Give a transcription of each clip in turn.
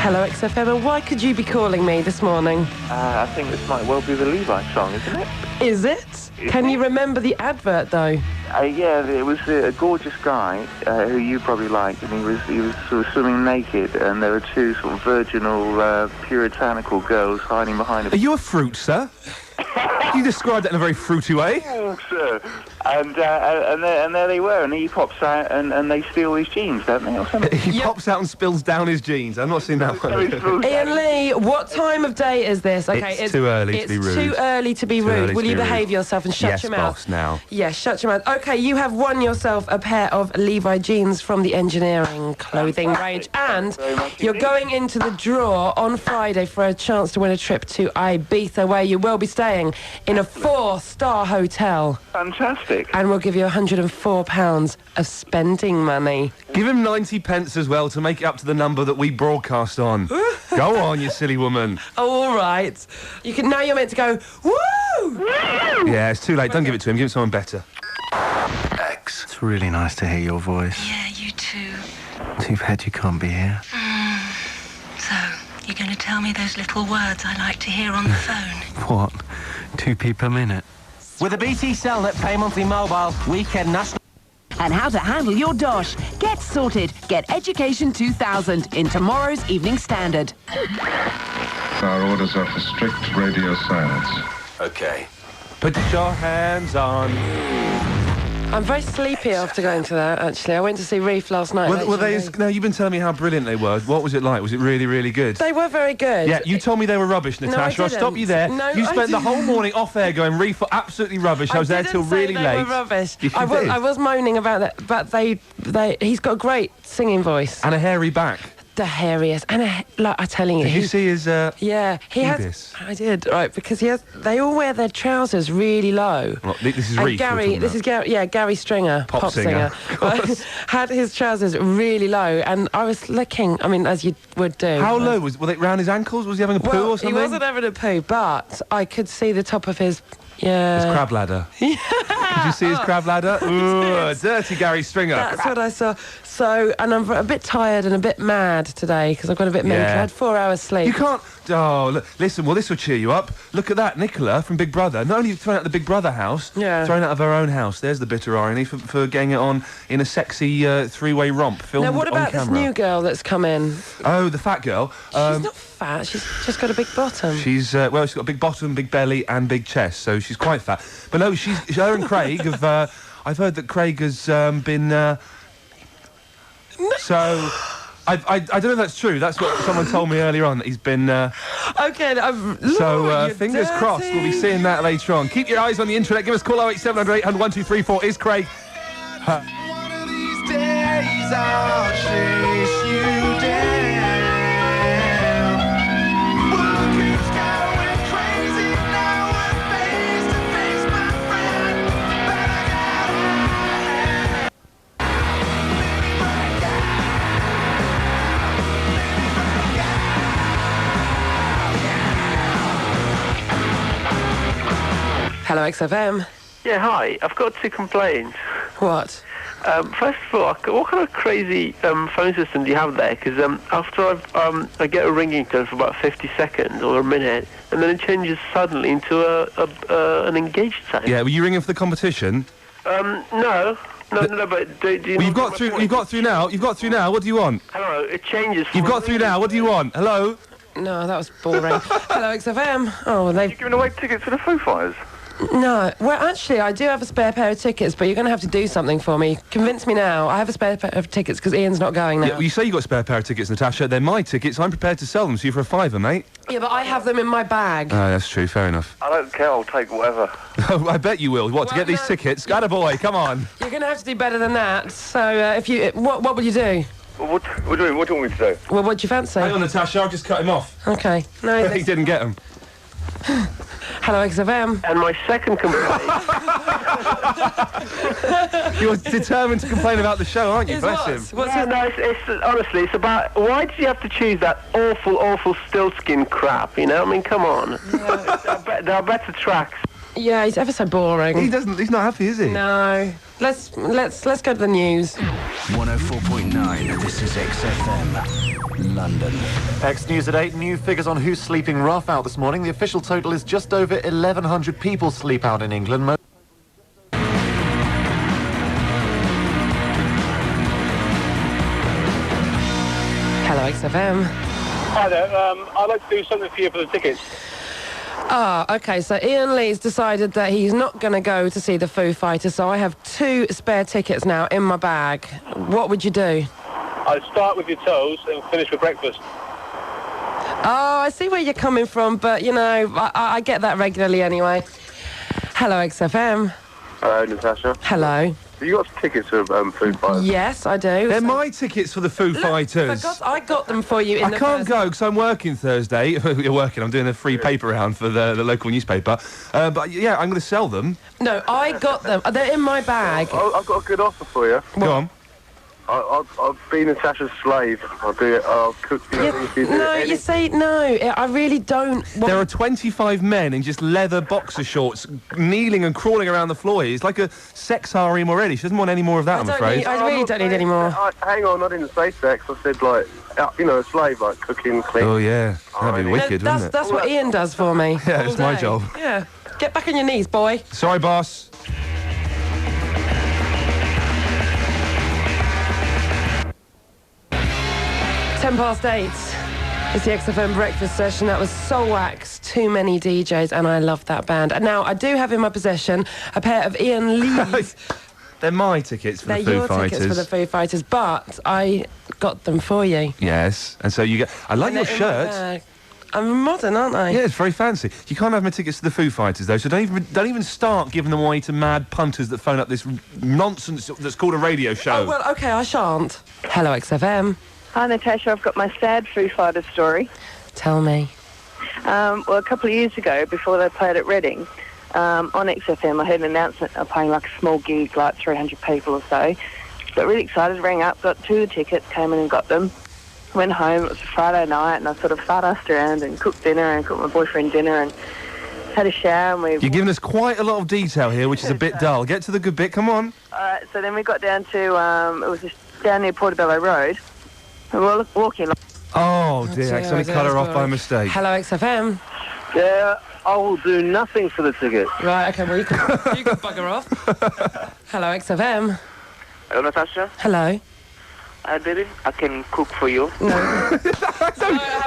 Hello, XFM, and why could you be calling me this morning? I think this might well be the Levi song, isn't it? Is it? Can you remember the advert, though? Yeah, it was a gorgeous guy who you probably liked, and he was sort of swimming naked, and there were two sort of virginal, puritanical girls hiding behind Are you a fruit, sir? You described it in a very fruity way. Oh, sir. And there they were, and he pops out, and they steal his jeans, don't they, or something? He pops out and spills down his jeans. I've not seen that one. Ian Lee, what time of day is this? Okay, it's too early to be rude. It's too early to be rude. Will you behave yourself and shut your mouth? Yes, boss, now. Yes, shut your mouth. Okay, you have won yourself a pair of Levi jeans from the engineering clothing range, and you're going into the draw on Friday for a chance to win a trip to Ibiza, where you will be staying in a 4-star hotel. Fantastic. And we'll give you £104 of spending money. Give him 90 pence as well to make it up to the number that we broadcast on. Go on, you silly woman. Oh, all right. Now you're meant to go, woo! Yeah, it's too late. Don't give it to him. Give it to someone better. X. It's really nice to hear your voice. Yeah, you too. Too bad you can't be here. So, you're going to tell me those little words I like to hear on the phone? What? 2p per minute? With a BT Cellnet Pay Monthly Mobile Weekend National... And how to handle your dosh. Get sorted. Get Education 2000 in tomorrow's Evening Standard. Our orders are for strict radio silence. Okay. Put your hands on. I'm very sleepy after going to that, actually. I went to see Reef last night. Now, you've been telling me how brilliant they were. What was it like? Was it really, really good? They were very good. Yeah, you told me they were rubbish, Natasha. No, I'll stop you there. No, you spent the whole morning off air going, Reef were absolutely rubbish. I was there till really late. They were rubbish. Yes, I was moaning about that, but he's got a great singing voice. And a hairy back. The hairiest, and I'm telling you. Did you see his? Yeah, he pubis? has. I did, right, because he has. They all wear their trousers really low. Well, this is and Reef. Gary Stringer, pop singer. Had his trousers really low, and I was looking. I mean, as you would do. How low were they? Round his ankles? Was he having a poo or something? He wasn't having a poo, but I could see the top of his. Yeah. His crab ladder. Yeah. Did you see his crab ladder? Ooh, dirty Gary Stringer. That's what I saw. So, and I'm a bit tired and a bit mad today because I've got a bit mental. I had 4 hours sleep. You can't... Oh, look, listen, well, this will cheer you up. Look at that, Nicola from Big Brother. Not only thrown out the Big Brother house, thrown out of her own house. There's the bitter irony for getting it on in a sexy three-way romp filmed on camera. Now, what about this new girl that's come in? Oh, the fat girl. She's not fat. She's just got a big bottom. She's got a big bottom, big belly, and big chest, so she's quite fat. But no, her and Craig have... I've heard that Craig has been... So... I don't know if that's true. That's what someone told me earlier on, that he's been... Okay, fingers crossed, we'll be seeing that later on. Keep your eyes on the internet. Give us a call 08700 800 1234. Is Craig... One of these days I'll chase you down. Walkers going crazy now. We're face to face, my friend. But I gotta Hello, XFM. Yeah, hi. I've got 2 complaints. What? First of all, what kind of crazy phone system do you have there? Because after I get a ringing tone for about 50 seconds or a minute, and then it changes suddenly into an engaged sound. Yeah, were you ringing for the competition? No, but do you... Well, you've got through now. You've got through now. What do you want? Hello, it changes... You've got through now. What do you want? Hello? No, that was boring. Hello, XFM. Oh, You're giving away tickets for the Foo Fighters? No. Well, actually, I do have a spare pair of tickets, but you're going to have to do something for me. Convince me now. I have a spare pair of tickets because Ian's not going now. Yeah, well, you say you got a spare pair of tickets, Natasha. They're my tickets. I'm prepared to sell them to you for a £5, mate. Yeah, but I have them in my bag. Oh, that's true. Fair enough. I don't care. I'll take whatever. I bet you will. What, to get these tickets? Attaboy, come on. You're going to have to do better than that. So, if you... What will you do? Well, what do you want me to do? Well, what do you fancy? Hang on, Natasha. I'll just cut him off. Okay. No, He didn't get them. Hello, XFM. And my second complaint... You're determined to complain about the show, aren't you? Bless him. Honestly, it's about... Why did you have to choose that awful, awful Stillskin crap, you know? I mean, come on. There are better tracks. Yeah, he's ever so boring. He doesn't. He's not happy, is he? No. Let's go to the news. 104.9. This is XFM, London. X News at 8. New figures on who's sleeping rough out this morning. The official total is just over 1,100 people sleep out in England. Hello, XFM. Hi there. I'd like to do something for you for the tickets. Okay, so Iain Lee's decided that he's not going to go to see the Foo Fighters, so I have 2 spare tickets now in my bag. What would you do? I'd start with your toes and finish with breakfast. Oh, I see where you're coming from, but, you know, I get that regularly anyway. Hello, XFM. Hello, Natasha. Hello. Have you got tickets for Foo Fighters? Yes, I do. They're my tickets for the Foo Fighters. For God, I got them for you in the I can't first... go because I'm working Thursday. You're working. I'm doing a free paper round for the local newspaper. But, yeah, I'm going to sell them. No, I got them. They're in my bag. I've got a good offer for you. Go on. I'll be Natasha's slave. I'll do it. I'll cook for you. You say no. I really don't. There are 25 men in just leather boxer shorts, kneeling and crawling around the floor. It's like a sex harem already. She doesn't want any more of that, I'm afraid. I really don't need any more. Hang on, I didn't say sex. I said, like, a slave, like cooking, cleaning. Oh, yeah. That'd be wicked, wouldn't it? That's what Iain does for me. Yeah, it's my job. Yeah. Get back on your knees, boy. Sorry, boss. Ten past 8. It's the XFM breakfast session. That was Soulwax, Too Many DJs, and I love that band. And now I do have in my possession a pair of Iain Lee's. They're my tickets for the Foo Fighters. They're your tickets for the Foo Fighters, but I got them for you. Yes, and so you get... I like your shirt. I'm modern, aren't I? Yeah, it's very fancy. You can't have my tickets to the Foo Fighters, though, so don't even start giving them away to mad punters that phone up this nonsense that's called a radio show. Oh, well, OK, I shan't. Hello, XFM. Hi, Natasha. I've got my sad Foo Fighters story. Tell me. Well, a couple of years ago, before they played at Reading, on XFM, I heard an announcement of playing like a small gig, like 300 people or so. Got really excited, rang up, got 2 tickets, came in and got them. Went home, it was a Friday night, and I sort of fart-assed around and cooked dinner and cooked my boyfriend dinner and had a shower. And You're giving us quite a lot of detail here, which is a bit dull. Get to the good bit, come on. All right, so then we got down to, it was just down near Portobello Road. And we were walking. Oh, dear, I accidentally cut her off by mistake. Hello, XFM. Yeah, I will do nothing for the ticket. Right, OK, well, you can bugger off. Hello, XFM. Hello, Natasha. Hello. Baby, I can cook for you. No.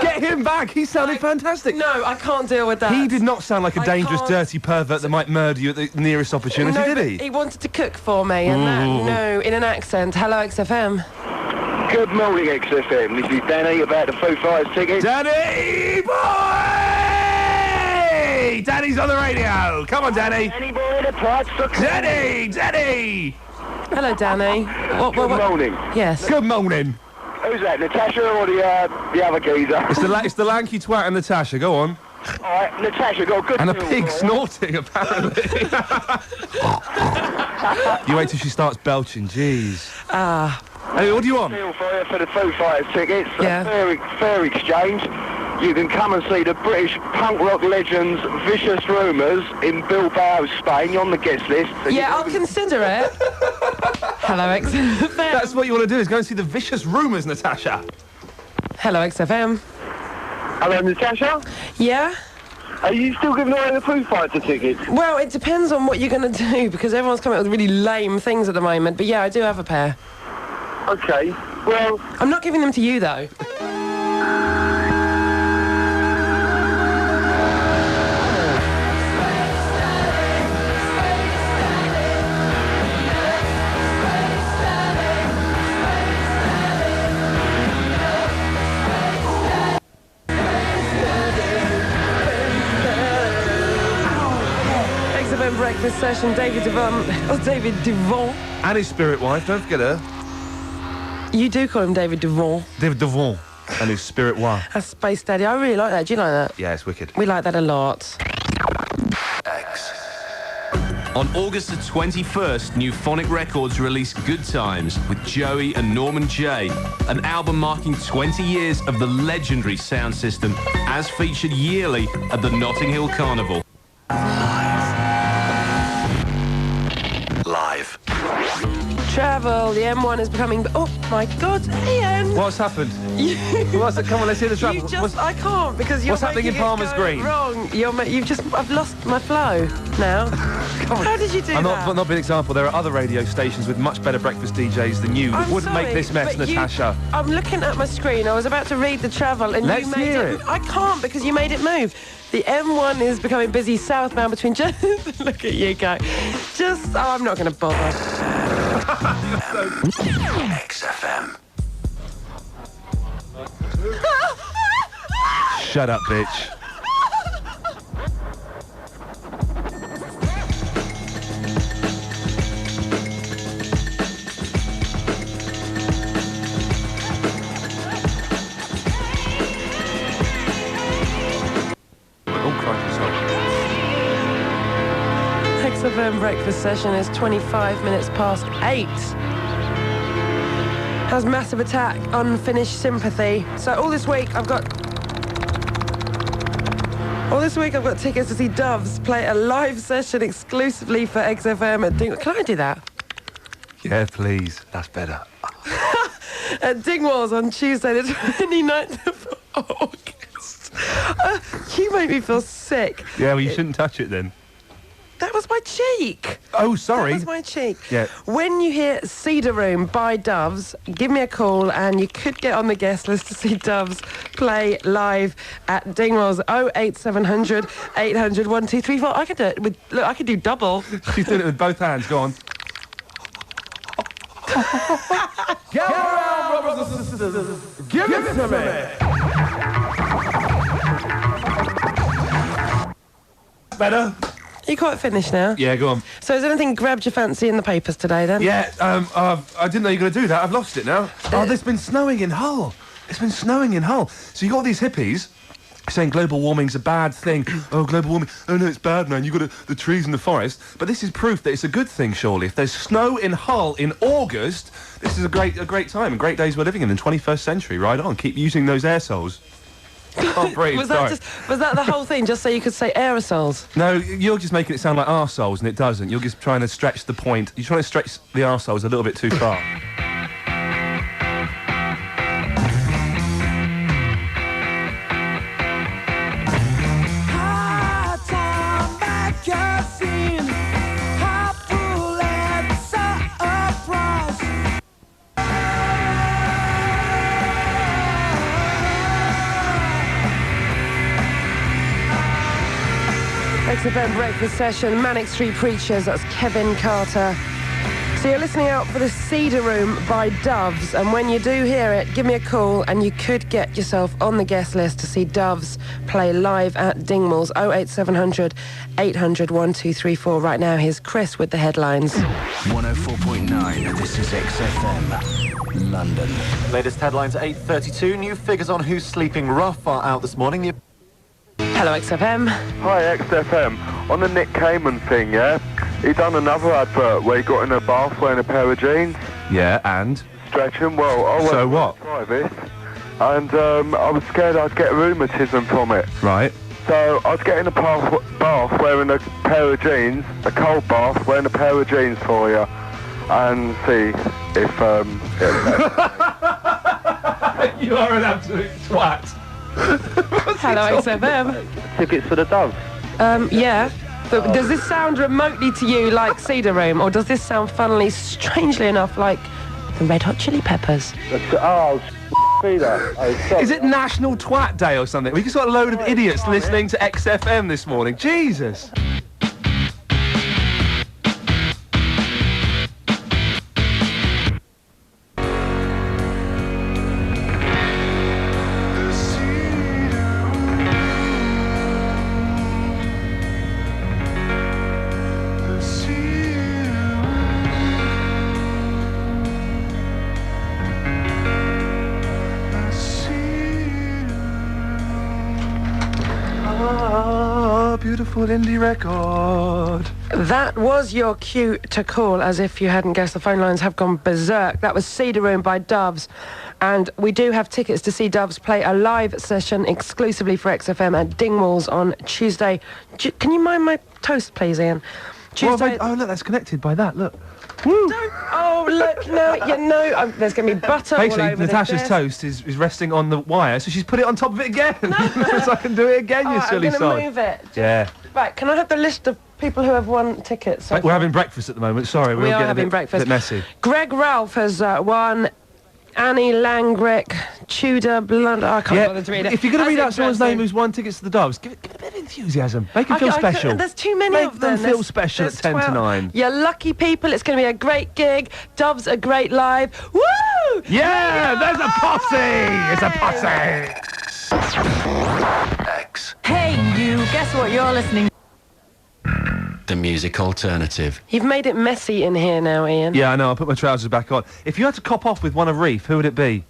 Get him back. He sounded fantastic. No, I can't deal with that. He did not sound like a dangerous, dirty pervert that might murder you at the nearest opportunity, no, did he? He wanted to cook for me, and that, in an accent. Hello, XFM. Good morning, XFM. This is Danny about the Foo Fighters tickets. Danny, boy! Danny's on the radio. Come on, Danny. Danny boy, the price for Danny! Hello, Danny. Good morning. Yes. Good morning. Who's that, Natasha or the other geezer? It's the lanky twat and Natasha. Go on. All right, Natasha, got a good And a deal pig for you. snorting, apparently. You wait till she starts belching. Jeez. Hey, what do you want? Deal for you for the Foo Fighters tickets. Yeah. Fair exchange. You can come and see the British punk rock legends Vicious Rumours in Bilbao, Spain. You're on the guest list. So Yeah, I'll consider it. Hello, XFM. That's what you want to do, is go and see the Vicious Rumours, Natasha. Hello, XFM. Hello, Natasha. Yeah? Are you still giving away the Foo Fighter tickets? Well, it depends on what you're going to do, because everyone's coming up with really lame things at the moment. But yeah, I do have a pair. Okay, well... I'm not giving them to you, though. XFM breakfast session, David Devon. And his spirit wife, don't forget her. You do call him David Devon. David Devon and his spirit wife. That's Space Daddy. I really like that. Do you like that? Yeah, it's wicked. We like that a lot. On August the 21st, Neuphonic Records released Good Times with Joey and Norman J, an album marking 20 years of the legendary sound system as featured yearly at the Notting Hill Carnival. travel. The M1 is becoming... Oh, my God, Iain! What's happened? What's it? Come on, let's hear the travel. I can't, because you're What's happening in making it Palmer's go Green? Wrong. I've lost my flow now. How did you do that? Not be an example. There are other radio stations with much better breakfast DJs than you that wouldn't make this mess, Natasha. I'm looking at my screen. I was about to read the travel, and Let's you made hear it. it. I can't, because you made it move. The M1 is becoming busy southbound between... Look at you go. I'm not going to bother. XFM. Shut up, bitch. XFM breakfast session is 25 minutes past 8. Has Massive Attack, Unfinished Sympathy. So all this week I've got tickets to see Doves play a live session exclusively for XFM at Can I do that? Yeah, please. That's better. At Dingwalls on Tuesday the 29th of August. You make me feel sick. Yeah, well, you shouldn't touch it then. That was my cheek. Oh, sorry. That was my cheek. Yeah. When you hear Cedar Room by Doves, give me a call and you could get on the guest list to see Doves play live at Dingwalls. 08700 800 1234. I could do it with... Look, I could do double. She's doing it with both hands. Go on. Get around, brothers and sisters. Give it to me. Better. You quite finished now? Yeah, go on. So has anything grabbed your fancy in the papers today, then? Yeah, I didn't know you were going to do that. I've lost it now. There's been snowing in Hull. It's been snowing in Hull. So you got all these hippies saying global warming's a bad thing. Oh, global warming. Oh, no, it's bad, man. You've got the trees in the forest. But this is proof that it's a good thing, surely. If there's snow in Hull in August, this is a great time and great days we're living in the 21st century. Right on. Keep using those air sols. Can't breathe, was that the whole thing, just so you could say aerosols? No, you're just making it sound like arseholes, and it doesn't. You're just trying to stretch the point. You're trying to stretch the arseholes a little bit too far. XFM breakfast session, Manic Street Preachers, that's Kevin Carter. So you're listening out for the Cedar Room by Doves, and when you do hear it, give me a call and you could get yourself on the guest list to see Doves play live at Dingwalls. 08700 800 1234. Right now, here's Chris with the headlines. 104.9, this is XFM, London. Latest headlines at 8:32. New figures on who's sleeping rough are out this morning. Hello, XFM. Hi, XFM. On the Nick Cayman thing, yeah? He done another advert where he got in a bath wearing a pair of jeans. Yeah, and? Stretching. Well, I went So what? private, and I was scared I'd get rheumatism from it. Right. So I was getting a bath wearing a pair of jeans, a cold bath wearing a pair of jeans for you, and see if... You are an absolute twat. Hello, XFM. Tickets for the Doves? Yeah. But does this sound remotely to you like Cedar Room, or does this sound funnily, strangely enough, like the Red Hot Chili Peppers? Is it National Twat Day or something? We just got a load of idiots listening to XFM this morning. Jesus. Beautiful indie record. That was your cue to call, as if you hadn't guessed. The phone lines have gone berserk. That was Cedar Room by Doves. And we do have tickets to see Doves play a live session exclusively for XFM at Dingwalls on Tuesday. Can you mind my toast, please, Iain? Tuesday. Oh, look, that's connected by that. Look. Woo! Oh, look, no, there's going to be butter all Basically, over Natasha's this. toast is resting on the wire, so she's put it on top of it again. So I can do it again, you silly I'm sod. going to move it. Yeah. Right, can I have the list of people who have won tickets? We're having breakfast at the moment, sorry. We are having a breakfast. bit messy. Greg Ralph has won. Annie Langrick, Tudor Blunt. I can't bother to read it. If you're going to read out someone's name who's won tickets to the Doves, give it a bit of enthusiasm. Make them feel special. There's too many of them. Make them feel special at 10 to 9. You're lucky people. It's going to be a great gig. Doves are great live. Woo! Yeah, there's a posse! It's a posse! X. Hey, you. Guess what you're listening? The music alternative. You've made it messy in here now, Ian. Yeah, I know. I'll put my trousers back on. If you had to cop off with one of Reef, who would it be?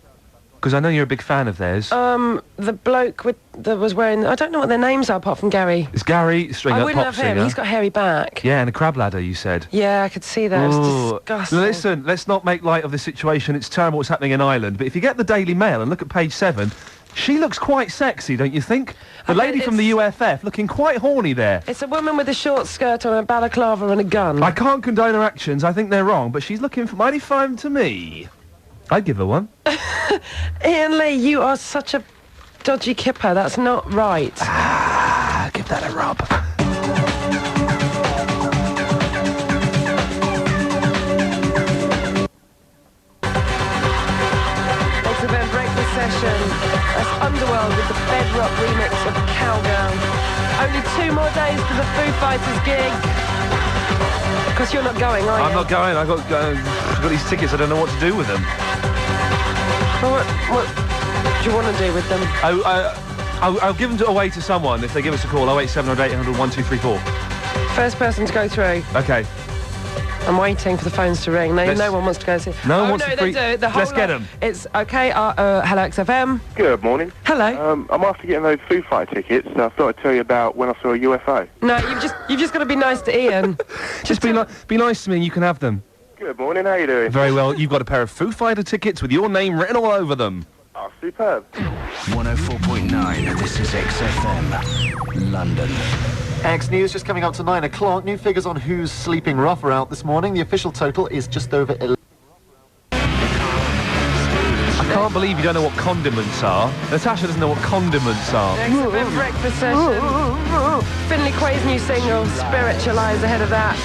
Because I know you're a big fan of theirs. The bloke that was wearing... I don't know what their names are apart from Gary. It's Gary Stringer, I wouldn't pop have singer. him. He's got hairy back. Yeah, and a crab ladder, you said. Yeah, I could see that. It's Ooh. disgusting. Listen, let's not make light of the situation. It's terrible what's happening in Ireland. But if you get the Daily Mail and look at page 7... She looks quite sexy, don't you think? The lady from the UFF looking quite horny there. It's a woman with a short skirt on, a balaclava and a gun. I can't condone her actions. I think they're wrong, but she's looking mighty fine to me. I'd give her one. Ian Lee, you are such a dodgy kipper. That's not right. Give that a rub. XFM Breakfast Session. That's Underworld with the Bedrock remix of Cowgirl. Only 2 more days to the Foo Fighters gig. Because you're not going, are you? I'm not going. I've got these tickets. I don't know what to do with them. Well, what do you want to do with them? I'll give them away to someone if they give us a call. 087 800 1234. First person to go through. Okay. I'm waiting for the phones to ring. No one wants to go see. No one wants to they do. The whole Let's get them. It's okay. Hello, XFM. Good morning. Hello. I'm after getting those Foo Fighter tickets, and I thought I'd tell you about when I saw a UFO. No, you've just got to be nice to Ian. Just be nice to me and you can have them. Good morning, how you doing? Very well. You've got a pair of Foo Fighter tickets with your name written all over them. Oh, superb. 104.9, this is XFM, London. X News just coming up to 9 o'clock. New figures on who's sleeping rough are out this morning. The official total is just over 11. I can't believe you don't know what condiments are. Natasha doesn't know what condiments are. XFM Breakfast Session. Finley Quay's new single, Spiritualize, ahead of that.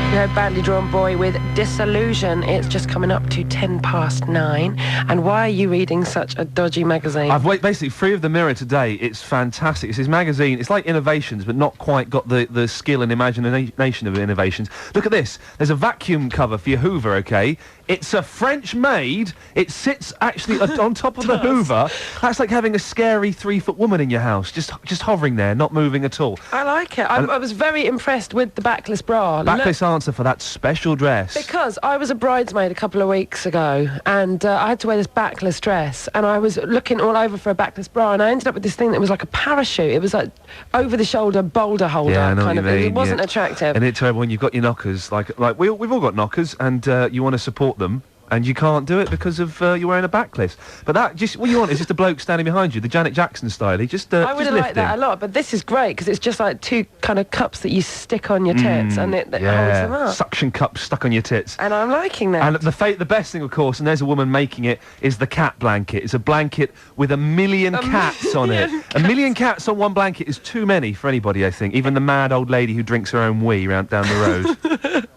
You heard Badly Drawn Boy with Disillusion. It's just coming up to 9:10. And why are you reading such a dodgy magazine? I've basically Free of the Mirror today. It's fantastic. It's his magazine. It's like Innovations, but not quite got the skill and imagination of Innovations. Look at this. There's a vacuum cover for your Hoover, okay? It's a French-made. It sits actually on top of the Hoover. That's like having a scary 3-foot woman in your house, just hovering there, not moving at all. I like it. I was very impressed with the backless bra. Backless answer for that special dress. Because I was a bridesmaid a couple of weeks ago, and I had to wear this backless dress, and I was looking all over for a backless bra, and I ended up with this thing that was like a parachute. It was like over-the-shoulder boulder holder kind of thing. It wasn't attractive. And it's terrible when you've got your knockers, like we've all got knockers, and you want to support them, and you can't do it because of you're wearing a backless. But what you want is just a bloke standing behind you, the Janet Jackson style. He just I would have liked that a lot, but this is great because it's just like 2 kind of cups that you stick on your tits, and it holds them up. Suction cups stuck on your tits. And I'm liking that. And the best thing, of course, and there's a woman making it, is the cat blanket. It's a blanket with a million cats on it. A million cats on one blanket is too many for anybody, I think. Even the mad old lady who drinks her own wee down the road.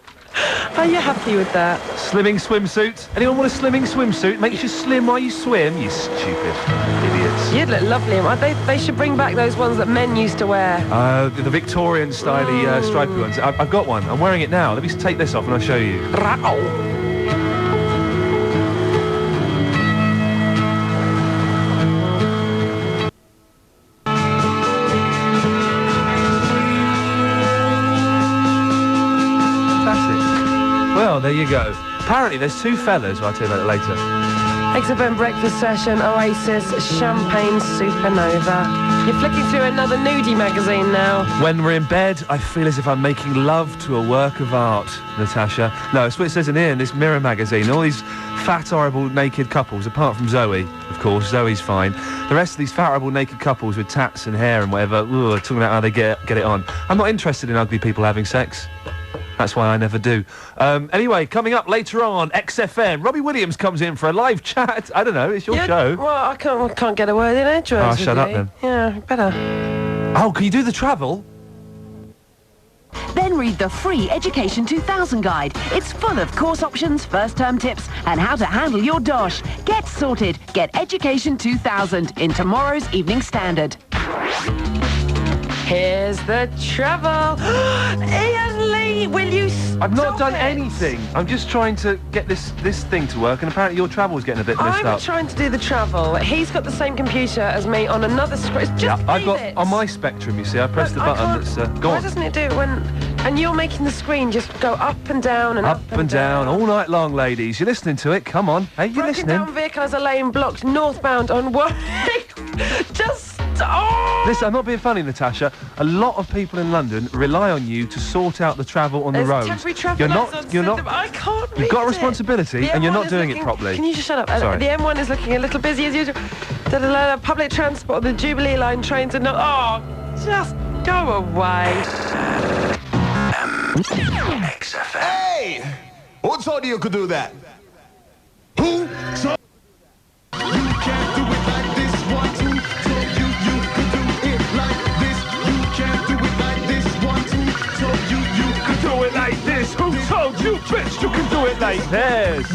Are you happy with that? Slimming swimsuit. Anyone want a slimming swimsuit? Makes you slim while you swim, you stupid idiots. You'd look lovely. They should bring back those ones that men used to wear. The Victorian styly stripy ones. I've got one. I'm wearing it now. Let me take this off and I'll show you. Well, there you go. Apparently, there's 2 fellas. I'll tell you about it later. XFM Breakfast Session, Oasis, Champagne Supernova. You're flicking through another nudie magazine now. When we're in bed, I feel as if I'm making love to a work of art, Natasha. No, it's what it says in here in this Mirror magazine. All these fat, horrible, naked couples, apart from Zoe, of course. Zoe's fine. The rest of these fat, horrible, naked couples with tats and hair and whatever, talking about how they get it on. I'm not interested in ugly people having sex. That's why I never do. Anyway, coming up later on, XFM, Robbie Williams comes in for a live chat. I don't know, it's your show. Well, I can't get a word in edgeways. Oh, shut up then. Yeah, better. Oh, can you do the travel? Then read the free Education 2000 guide. It's full of course options, first-term tips, and how to handle your dosh. Get sorted. Get Education 2000 in tomorrow's Evening Standard. Here's the travel. Iain Lee, will you I've not done anything. I'm just trying to get this thing to work, and apparently your travel's getting a bit messed up. I'm trying to do the travel. He's got the same computer as me on another screen. Just I've got on my Spectrum, you see, I pressed the button that's go Why on. doesn't it do it when... And you're making the screen just go up and down and up and down all night long, ladies. You're listening to it, come on. Hey, you're listening. Broken down vehicle has a lane blocked northbound on one. Just... Oh! Listen, I'm not being funny, Natasha. A lot of people in London rely on you to sort out the travel on the roads. Temporary traffic You're lights not. on You're system. not. I can't You've got a read it. responsibility, The and you're M1 not is doing it looking- properly. Can you just shut up? Sorry. The M1 is looking a little busy as usual. Public transport, the Jubilee line trains are not. Oh, just go away. XFM. Hey! Who told you could do that? Who told you can't do it like this? One, two, told you could do it like this. You can't do it like this. One, two, told you could do it like this. Who told you, bitch, you can do it like this?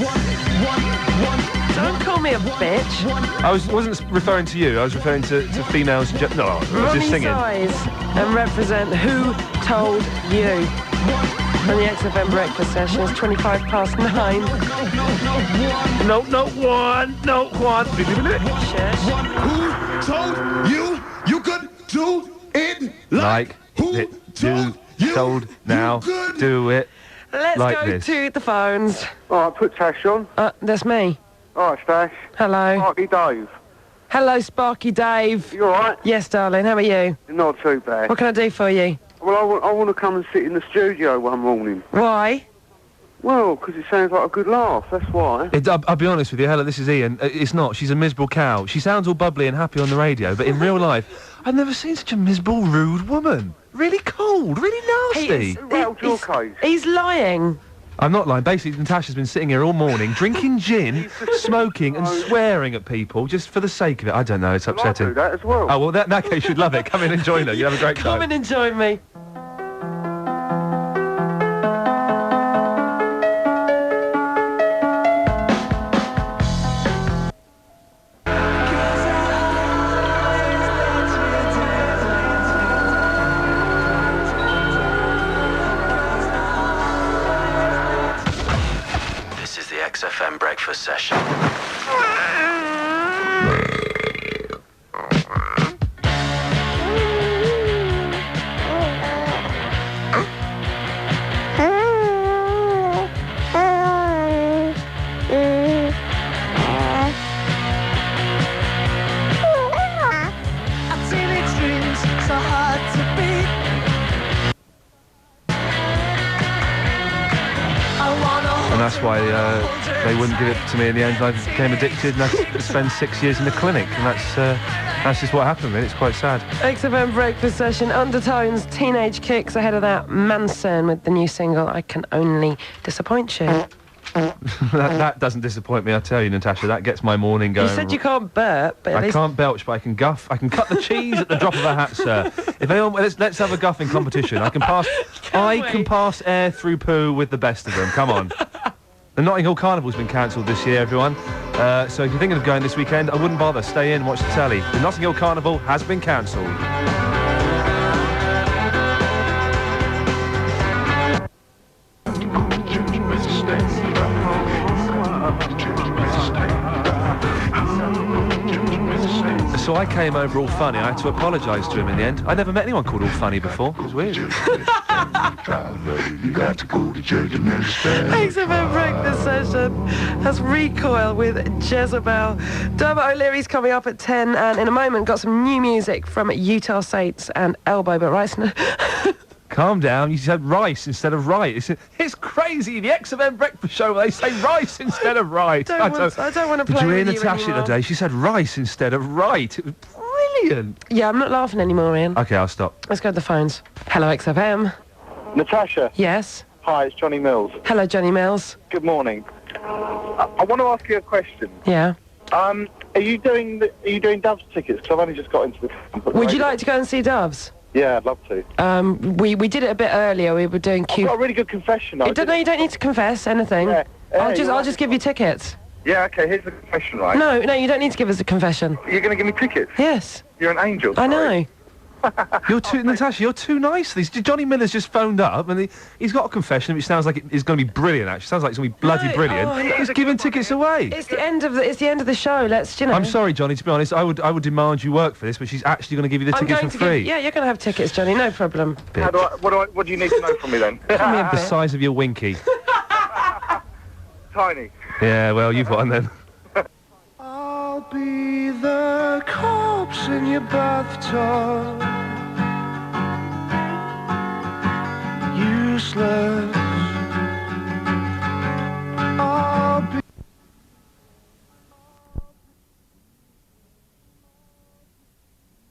Don't call me a bitch. I wasn't referring to you. I was referring to females. No, I was just singing. Rise and represent Who Told You. On the XFM breakfast session, it's 25 past 9. No, one. Shush. Who told you could do it like it? Told now. Do it. Let's like go this. to the phones. All right, put Tash on. That's me. All right, Stash. Hello. Sparky Dave. Hello, Sparky Dave. You all right? Yes, darling. How are you? Not too bad. What can I do for you? Well, I want to come and sit in the studio one morning. Why? Well, because it sounds like a good laugh, that's why. I'll be honest with you, hello, this is Iain. It's not. She's a miserable cow. She sounds all bubbly and happy on the radio, but in real life, I've never seen such a miserable, rude woman. Really cold, really nasty. He's lying. I'm not lying. Basically, Natasha's been sitting here all morning, drinking gin, smoking and swearing at people just for the sake of it. I don't know, it's upsetting. I do that as well. Oh, well, in that case, you'd love it. Come in and join her. You'll have a great time. Come and enjoy me. XFM breakfast session. And that's why they wouldn't give it to me in the end. I became addicted and I had to spend 6 years in the clinic. And that's just what happened, really. It's quite sad. XFM breakfast session, Undertones, Teenage Kicks. Ahead of that, Manson with the new single, I Can Only Disappoint You. that doesn't disappoint me, I tell you, Natasha. That gets my morning going. You said you can't burp, but I can't belch, but I can guff. I can cut the cheese at the drop of a hat, sir. If anyone, let's have a guffing competition. I can pass air through poo with the best of them. Come on. The Notting Hill Carnival's been cancelled this year, everyone. So if you're thinking of going this weekend, I wouldn't bother. Stay in, watch the telly. The Notting Hill Carnival has been cancelled. So I came over all funny. I had to apologise to him in the end. I never met anyone called all funny before. It was weird. XFM breakfast session has Recoil with Jezebel. Dermot O'Leary's coming up at 10, and in a moment got some new music from Utah Saints and Elbow, but right now... Calm down. You said rice instead of right. It's crazy. The XFM breakfast show where they say rice instead of right. I don't want to play Did you hear with Natasha anymore. today? She said rice instead of right. It was brilliant. Yeah, I'm not laughing anymore, Ian. Okay, I'll stop. Let's go to the phones. Hello, XFM. Natasha. Yes. Hi, it's Johnny Mills. Hello, Johnny Mills. Good morning. I want to ask you a question. Yeah. Are you doing Dove's tickets? Because I've only just got into the camp. Would you like to go and see Doves? Yeah, I'd love to. We did it a bit earlier. We were doing I've got a really good confession. You don't need to confess anything. Yeah. I'll just give you tickets. Yeah, okay, here's the confession, right? No, you don't need to give us a confession. You're going to give me tickets? Yes. You're an angel. I know. Natasha, you're too nice. Johnny Miller's just phoned up and he's got a confession which sounds like it's going to be brilliant, actually. Sounds like it's going to be bloody brilliant. He's giving tickets away. It's the end of the show. Let's, you know. I'm sorry, Johnny, to be honest, I would demand you work for this, but she's actually going to give you the tickets for free. Yeah, you're going to have tickets, Johnny, no problem. What do you need to know from me then? The size of your winky. Tiny. Yeah, well, you've won then. I'll be the corpse in your bathtub. Useless